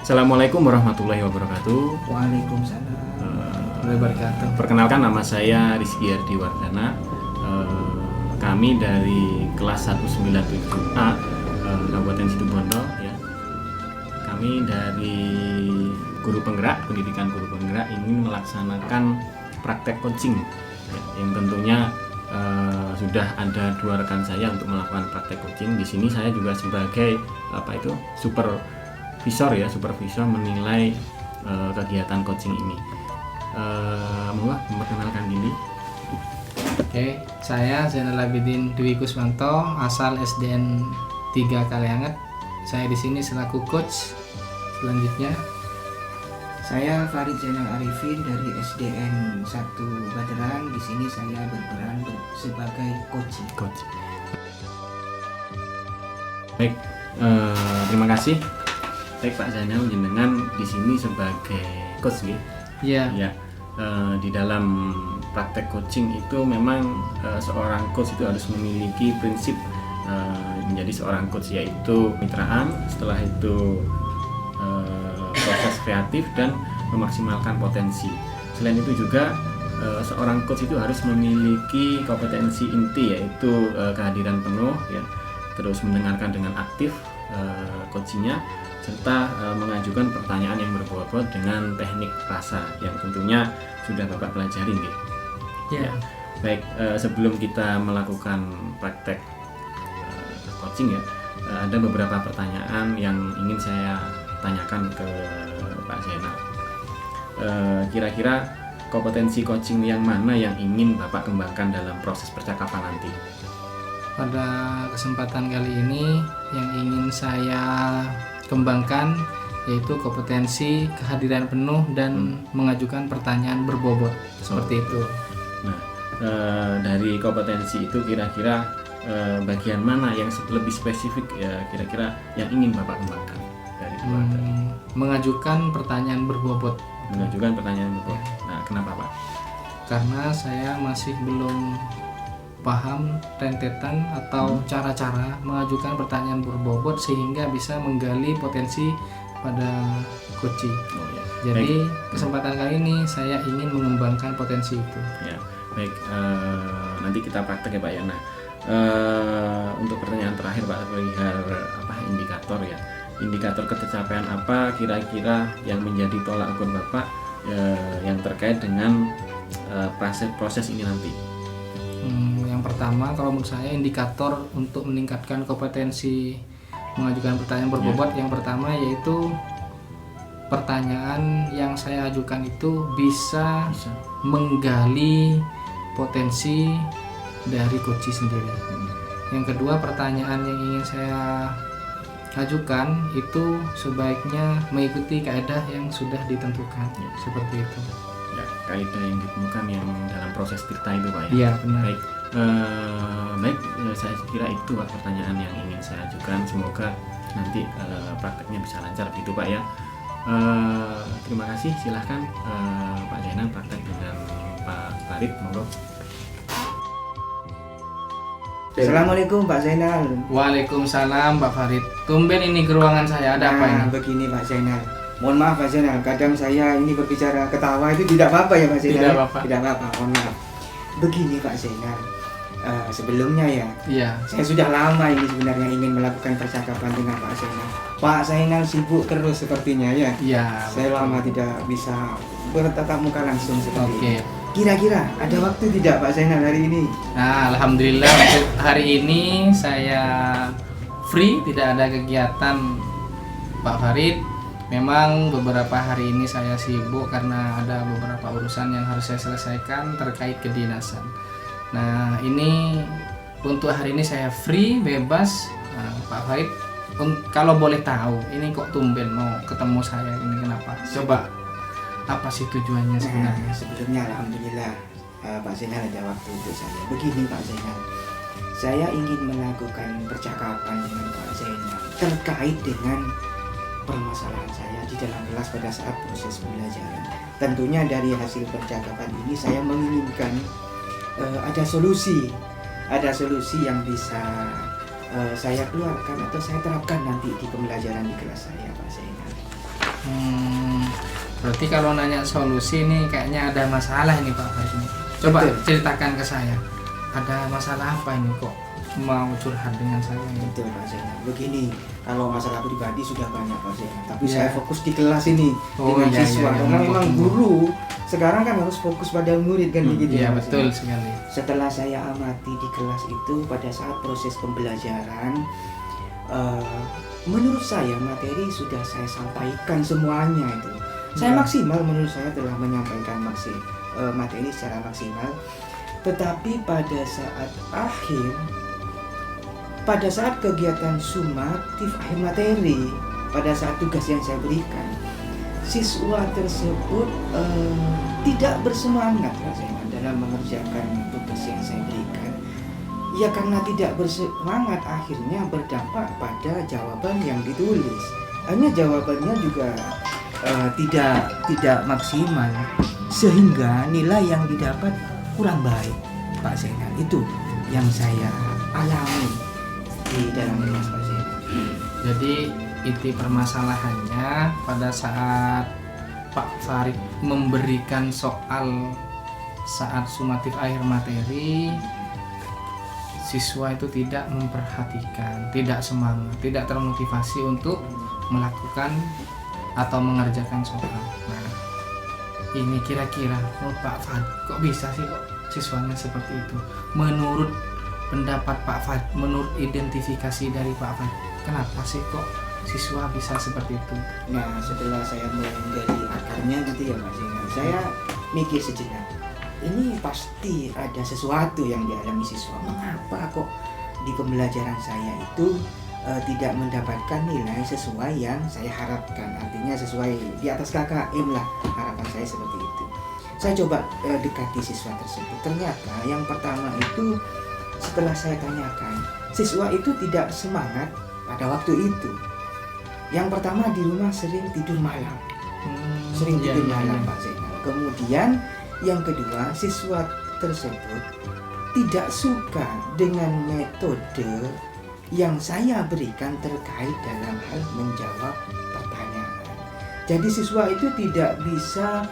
Assalamualaikum warahmatullahi wabarakatuh. Waalaikumsalam warahmatullahi wabarakatuh. Perkenalkan, nama saya Rizky Ardiwardana. Kami dari kelas 197A Kabupaten Situbondo ya. Kami dari guru penggerak, pendidikan guru penggerak ingin melaksanakan praktek coaching ya, yang tentunya sudah ada 2 rekan saya untuk melakukan praktek coaching. Di sini saya juga sebagai supervisor menilai kegiatan coaching ini. Mohon memperkenalkan diri. Oke, saya Zainal Abidin Dwi Kuswanto, asal SDN 3 Kalianget. Saya di sini selaku coach. Selanjutnya, saya Farid Zainal Arifin dari SDN 1 Baderang. Di sini saya berperan sebagai coach. Baik, terima kasih. Baik Pak Zainal, jenengan di sini sebagai coach ya. ya, Ya, di dalam praktek coaching itu memang seorang coach itu harus memiliki prinsip menjadi seorang coach, yaitu kemitraan, setelah itu proses kreatif dan memaksimalkan potensi. Selain itu juga seorang coach itu harus memiliki kompetensi inti, yaitu kehadiran penuh ya, terus mendengarkan dengan aktif coachingnya, serta mengajukan pertanyaan yang berbobot dengan teknik rasa yang tentunya sudah Bapak pelajari nih. ya. Baik, sebelum kita melakukan praktek coaching ya, ada beberapa pertanyaan yang ingin saya tanyakan ke Pak Zainal. Kira-kira kompetensi coaching yang mana yang ingin Bapak kembangkan dalam proses percakapan nanti? Pada kesempatan kali ini yang ingin saya kembangkan yaitu kompetensi kehadiran penuh dan mengajukan pertanyaan berbobot seperti itu. Nah, dari kompetensi itu kira-kira bagian mana yang lebih spesifik ya, kira-kira yang ingin Bapak kembangkan dari dua tadi? Mengajukan pertanyaan berbobot. Mengajukan pertanyaan berbobot. Nah, kenapa Pak? Karena saya masih belum paham rentetan atau cara-cara mengajukan pertanyaan berbobot sehingga bisa menggali potensi pada coaching. Oh ya. Jadi Baik. kesempatan kali ini saya ingin mengembangkan potensi itu. Ya, baik. Nanti kita praktek ya Pak ya. Nah, untuk pertanyaan terakhir Pak, perihal indikator ya. Indikator ketercapaian apa kira-kira yang menjadi tolak ukur Bapak yang terkait dengan proses ini nanti? Yang pertama, kalau menurut saya indikator untuk meningkatkan kompetensi mengajukan pertanyaan berbobot yang pertama yaitu pertanyaan yang saya ajukan itu bisa menggali potensi dari coach sendiri. Yang kedua, pertanyaan yang ingin saya ajukan itu sebaiknya mengikuti kaidah yang sudah ditentukan seperti itu. Ya, kaidah yang ditemukan yang dalam proses dikta itu Pak ya. Iya benar. Baik, saya kira itu Pak pertanyaan yang ingin saya ajukan. Semoga nanti prakteknya bisa lancar gitu Pak ya. Terima kasih. Silahkan Pak Zainal praktek dengan Pak Farid, monggo. Assalamualaikum Pak Zainal. Waalaikumsalam Pak Farid. Tumben ini ke ruangan saya, ada apa ini? Begini Pak Zainal. Mohon maaf Pak Zainal, kadang saya ini berbicara ketawa itu tidak apa-apa ya Pak Zainal. Tidak apa-apa. Tidak apa-apa, mohon maaf. Begini Pak Zainal. Sebelumnya ya, Iya. saya sudah lama ini sebenarnya ingin melakukan percakapan dengan Pak Zainal. Pak Zainal sibuk terus sepertinya ya. Iya. Saya lama tidak bisa bertatap muka langsung seperti Oke. ini. Kira-kira ada waktu tidak Pak Zainal hari ini? Nah, alhamdulillah untuk hari ini saya free, tidak ada kegiatan Pak Farid. Memang beberapa hari ini saya sibuk karena ada beberapa urusan yang harus saya selesaikan terkait kedinasan. Nah, ini untuk hari ini saya free, bebas. Nah, Pak Farid, kalau boleh tahu, ini kok tumben mau ketemu saya ini kenapa? Coba, apa sih tujuannya sebenarnya? Sebelumnya alhamdulillah Pak Zainal ada waktu untuk saya. Begini Pak Zainal, saya ingin melakukan percakapan dengan Pak Zainal terkait dengan permasalahan saya di dalam kelas pada saat proses pembelajaran. Tentunya dari hasil percakapan ini saya menginginkan ada solusi yang bisa saya keluarkan atau saya terapkan nanti di pembelajaran di kelas saya, Pak Zainal. Berarti kalau nanya solusi nih kayaknya ada masalah ini Pak Farid ini. Coba Betul. ceritakan ke saya. Ada masalah apa ini kok mau curhat dengan saya ini? Betul Pak Zainal. Begini, kalau masalah pribadi sudah banyak Pak Zainal, tapi Iya. saya fokus di kelas ini dengan iya, siswa, iya, karena iya. memang guru sekarang kan harus fokus pada murid kan begitu Iya ya, Pak betul Zainal? sekali. Setelah saya amati di kelas itu pada saat proses pembelajaran, menurut saya materi sudah saya sampaikan semuanya itu. Saya Ya. maksimal, menurut saya telah menyampaikan materi secara maksimal. Tetapi pada saat akhir, pada saat kegiatan sumatif akhir materi, pada saat tugas yang saya berikan, siswa tersebut tidak bersemangat rasanya dalam mengerjakan tugas yang saya berikan. Ya karena tidak bersemangat, akhirnya berdampak pada jawaban yang ditulis. Hanya jawabannya juga tidak maksimal, sehingga nilai yang didapat kurang baik, Pak Zainal. Itu yang saya alami di dalam kelas, Pak Zainal. Jadi inti permasalahannya pada saat Pak Farid memberikan soal saat sumatif akhir materi, siswa itu tidak memperhatikan, tidak semangat, tidak termotivasi untuk melakukan atau mengerjakan soal. Nah, ini kira-kira menurut Pak Farid kok bisa sih kok siswanya seperti itu? Menurut pendapat Pak Farid, menurut identifikasi dari Pak Farid, kenapa sih kok siswa bisa seperti itu? Nah, setelah saya menggali akarnya gitu ya Pak Zainal, saya mikir sejenak. Ini pasti ada sesuatu yang dialami siswa. Mengapa kok di pembelajaran saya itu tidak mendapatkan nilai sesuai yang saya harapkan? Artinya sesuai di atas KKM lah, harapan saya seperti itu. Saya coba dekati siswa tersebut. Ternyata yang pertama itu, setelah saya tanyakan, siswa itu tidak semangat pada waktu itu. Yang pertama, di rumah sering tidur malam. Sering Iya, tidur iya, malam iya. Pak Zainal. Kemudian yang kedua, siswa tersebut tidak suka dengan metode yang saya berikan terkait dalam hal menjawab pertanyaan. Jadi siswa itu tidak bisa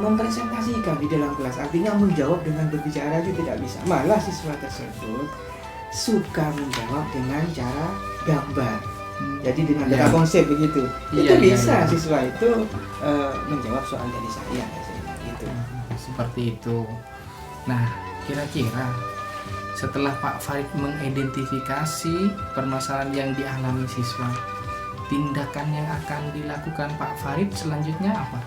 mempresentasikan di dalam kelas, artinya menjawab dengan berbicara itu tidak bisa. Malah siswa tersebut suka menjawab dengan cara gambar. Jadi dengan Iya. data konsep begitu. Iya, Itu iya, bisa iya. siswa itu menjawab soal dari saya gitu. Seperti itu. Nah, kira-kira setelah Pak Farid mengidentifikasi permasalahan yang dialami siswa, tindakan yang akan dilakukan Pak Farid selanjutnya apa?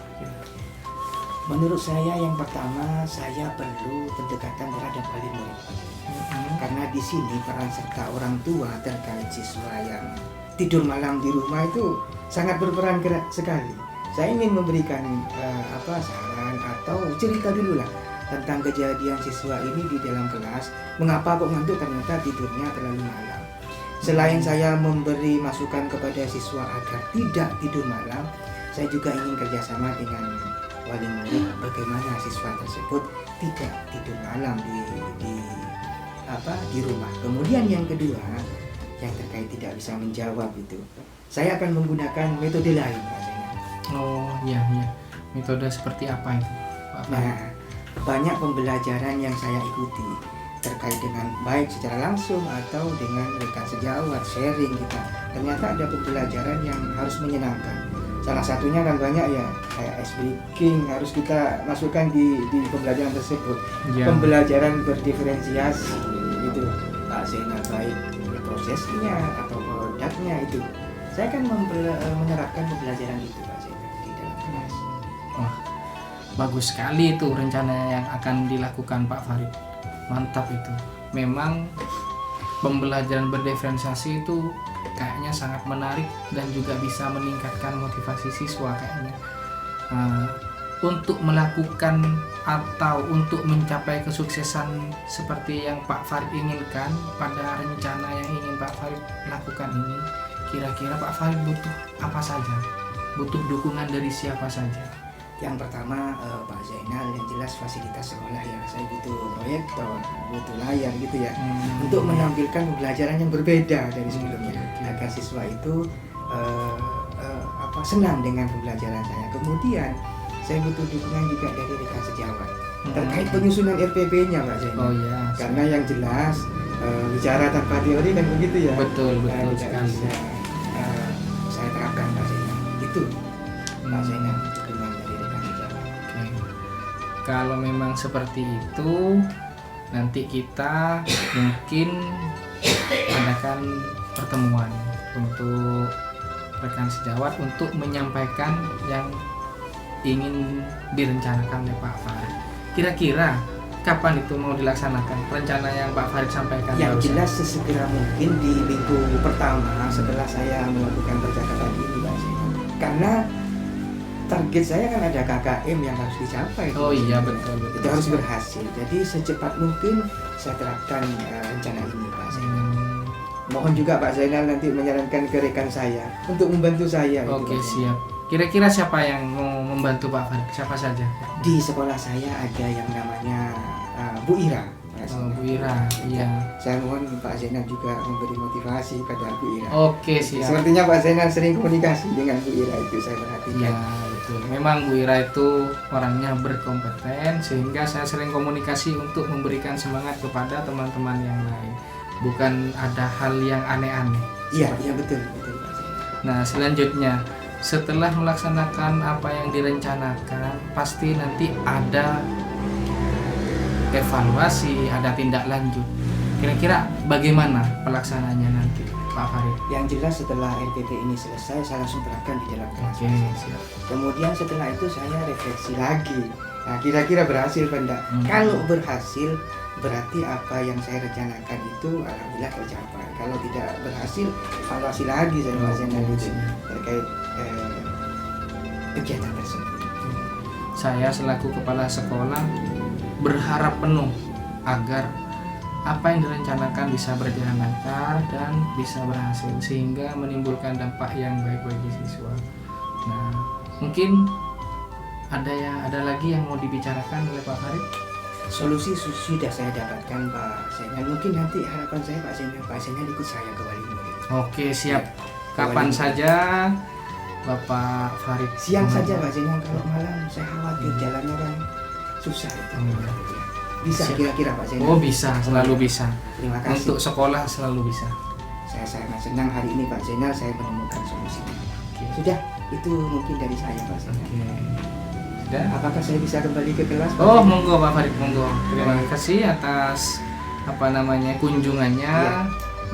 Menurut saya yang pertama, saya perlu pendekatan terhadap wali murid. Karena di sini peran serta orang tua terkait siswa yang tidur malam di rumah itu sangat berperan sekali. Saya ingin memberikan saran atau cerita dulu lah tentang kejadian siswa ini di dalam kelas. Mengapa kok ngantuk? Ternyata tidurnya terlalu malam. Selain saya memberi masukan kepada siswa agar tidak tidur malam, saya juga ingin kerjasama dengan wali murid bagaimana siswa tersebut tidak tidur malam di rumah. Kemudian yang kedua, yang terkait tidak bisa menjawab itu, saya akan menggunakan metode lain, Pak Zainal. Oh iya. Metode seperti apa itu, Pak Farid? Nah, banyak pembelajaran yang saya ikuti terkait dengan baik secara langsung atau dengan rekan sejawat, sharing kita. Ternyata ada pembelajaran yang harus menyenangkan. Salah satunya kan banyak ya, kayak ice breaking harus kita masukkan di pembelajaran tersebut. Iya. Pembelajaran berdiferensiasi itu Pak Zainal, baik prosesnya atau produknya itu. Saya akan menerapkan pembelajaran itu Pak Zainal di dalam kelas. Wah, bagus sekali itu rencana yang akan dilakukan Pak Farid. Mantap itu. Memang pembelajaran berdiferensiasi itu kayaknya sangat menarik dan juga bisa meningkatkan motivasi siswa kayaknya. Untuk melakukan atau untuk mencapai kesuksesan seperti yang Pak Farid inginkan pada rencana yang ingin Pak Farid lakukan ini, kira-kira Pak Farid butuh apa saja? Butuh dukungan dari siapa saja? Yang pertama Pak Zainal, yang jelas fasilitas sekolah ya, saya butuh proyektor, butuh layar gitu ya, untuk menampilkan pembelajaran yang berbeda dari sebelumnya, agar siswa itu senang dengan pembelajaran saya. Kemudian saya butuh dukungan juga dari rekan sejawat terkait penyusunan RPP-nya Pak Zainal. Oh ya. Karena yang jelas bicara tanpa teori kan begitu ya. Betul Tidak sekali. bisa saya terapkan Pak Zainal. Itu Pak Zainal, dukungan dari rekan sejawat. Oke. Kalau memang seperti itu, nanti kita mungkin adakan pertemuan untuk rekan sejawat untuk menyampaikan yang ingin direncanakan oleh Pak Farid. Kira-kira kapan itu mau dilaksanakan rencana yang Pak Farid sampaikan? Yang jelas sesegera mungkin di minggu pertama setelah saya melakukan percakapan ini Pak Zainal. Karena target saya kan ada KKM yang harus dicapai. Oh iya, betul. Itu harus berhasil. Jadi secepat mungkin saya terapkan rencana ini Pak Zainal. Mohon juga Pak Zainal nanti menyarankan ke rekan saya untuk membantu saya. Oke, Pak Zainal. siap. Kira-kira siapa yang mau membantu Pak Farid? Siapa saja? Di sekolah saya ada yang namanya Bu Ira. Pak Oh, Zainal. Bu Ira, iya. Saya mohon Pak Zainal juga memberi motivasi pada Bu Ira. Oke, siap. Sepertinya Pak Zainal sering komunikasi dengan Bu Ira, itu saya perhatikan. Iya, betul. Memang Bu Ira itu orangnya berkompeten, sehingga saya sering komunikasi untuk memberikan semangat kepada teman-teman yang lain. Bukan ada hal yang aneh-aneh. Iya betul Pak Zainal. Nah, selanjutnya setelah melaksanakan apa yang direncanakan, pasti nanti ada evaluasi, ada tindak lanjut. Kira-kira bagaimana pelaksanaannya nanti, Pak Farid? Yang jelas setelah RPP ini selesai, saya langsung terapkan di dalam kelas. Oke, siap. Kemudian setelah itu saya refleksi lagi. Nah, kira-kira berhasil apa enggak? Kalau berhasil, berarti apa yang saya rencanakan itu alhamdulillah tercapai. Kalau tidak berhasil, evaluasi lagi saya Pak Zainal itu terkait kegiatan tersebut. Saya selaku kepala sekolah berharap penuh agar apa yang direncanakan bisa berjalan lancar dan bisa berhasil, sehingga menimbulkan dampak yang baik bagi siswa. Nah, mungkin ada lagi yang mau dibicarakan oleh Pak Farid? Solusi sudah saya dapatkan Pak Zainal. Mungkin nanti harapan saya Pak Zainal ikut saya ke wali murid. Oke, siap. Ya, Kapan wali. saja Bapak Farid? Siang saja Pak Zainal, kalau malam saya khawatir jalannya kan susah itu. Bisa Siap. kira-kira Pak Zainal? Oh, bisa, selalu bisa. Terima kasih. Untuk sekolah selalu bisa. Saya sangat senang hari ini Pak Zainal saya menemukan solusinya. Sudah, itu mungkin dari saya Pak Zainal. Oke. Sudah? Apakah saya bisa kembali ke kelas Pak Oh, Zainal? monggo Pak Farid, monggo. Terima kasih atas kunjungannya.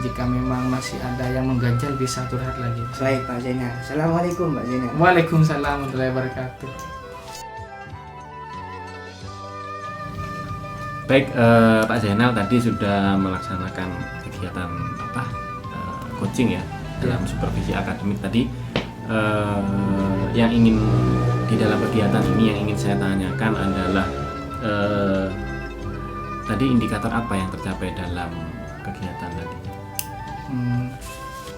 Jika memang masih ada yang mengganjal, bisa curhat lagi. Baik Pak Zainal. Assalamualaikum Pak Zainal. Waalaikumsalam warahmatullahi wabarakatuh. Baik, Pak Zainal tadi sudah melaksanakan kegiatan coaching ya dalam supervisi akademik tadi. Yang ingin di dalam kegiatan ini yang ingin saya tanyakan adalah tadi indikator apa yang tercapai dalam kegiatan tadi?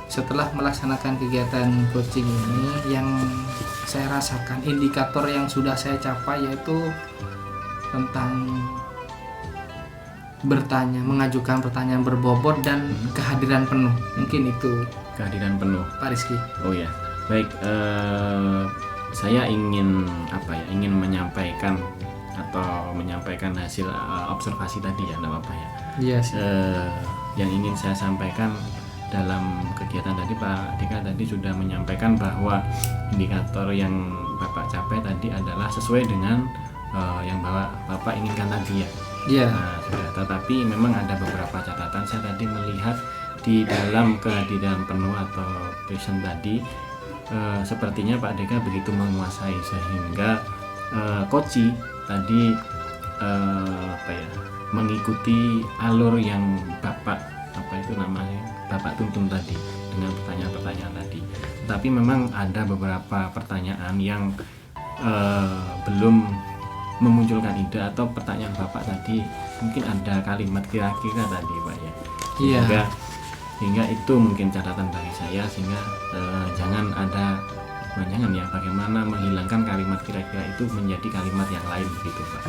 Setelah melaksanakan kegiatan coaching ini, yang saya rasakan indikator yang sudah saya capai yaitu tentang mengajukan pertanyaan berbobot dan kehadiran penuh. Mungkin itu Kehadiran penuh. Pak Rizky. Oh ya, baik. Saya ingin ingin menyampaikan hasil observasi tadi ya, enggak apa-apa ya. Iya sih. Yang ingin saya sampaikan dalam kegiatan tadi, Pak Dika tadi sudah menyampaikan bahwa indikator yang Bapak capai tadi adalah sesuai dengan yang Bapak inginkan tadi ya. Iya. Nah, sudah. Tetapi memang ada beberapa catatan. Saya tadi melihat di dalam kehadiran penuh atau present tadi, sepertinya Pak Deka begitu menguasai sehingga Koci tadi mengikuti alur yang Bapak tuntun tadi dengan pertanyaan-pertanyaan tadi. Tapi memang ada beberapa pertanyaan yang belum memunculkan ide, atau pertanyaan Bapak tadi mungkin ada kalimat kira-kira tadi Pak ya. Iya. Sehingga itu mungkin catatan bagi saya, sehingga jangan ada kepanjangan ya, bagaimana menghilangkan kalimat kira-kira itu menjadi kalimat yang lain gitu Pak.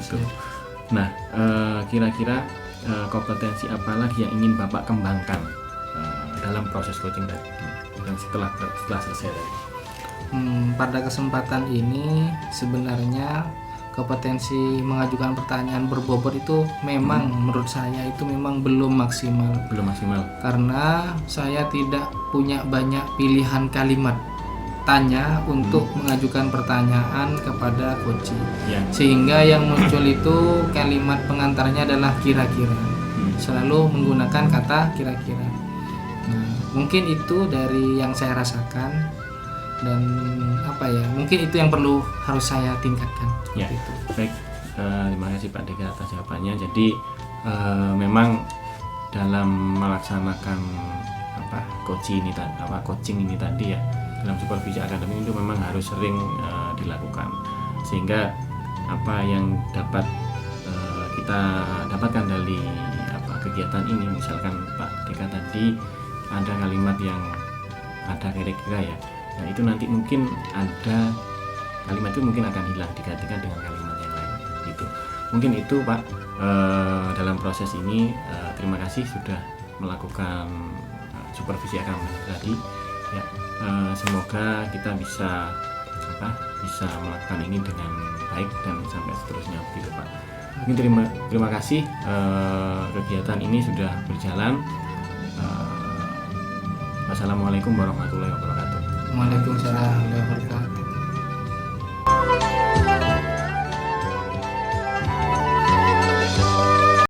Gitu. Nah, kira-kira kompetensi apa lagi yang ingin Bapak kembangkan dalam proses coaching tadi dan setelah selesai tadi? Pada kesempatan ini sebenarnya kompetensi mengajukan pertanyaan berbobot itu memang menurut saya itu memang belum maksimal. Belum maksimal. Karena saya tidak punya banyak pilihan kalimat tanya untuk mengajukan pertanyaan kepada coaching. Ya. Sehingga yang muncul itu kalimat pengantarnya adalah kira-kira. Selalu menggunakan kata kira-kira. Nah, mungkin itu dari yang saya rasakan dan mungkin itu yang perlu harus saya tingkatkan. Ya. Itu. Baik. Terima kasih Pak Deka atas jawabannya. Jadi memang dalam melaksanakan coaching ini tadi ya, dalam supervisi akademik itu memang harus sering dilakukan, sehingga apa yang dapat kita dapatkan dari kegiatan ini, misalkan Pak Deka tadi ada kalimat yang ada kira-kira ya, nah itu nanti mungkin ada kalimat itu mungkin akan hilang digantikan dengan kalimat yang lain gitu. Mungkin itu Pak dalam proses ini. Terima kasih sudah melakukan supervisi akademik tadi ya. Semoga kita bisa melakukan ini dengan baik dan sampai seterusnya begitu Pak. Mungkin terima kasih, kegiatan ini sudah berjalan. Wassalamualaikum warahmatullahi wabarakatuh. Waalaikumsalam warahmatullahi wabarakatuh.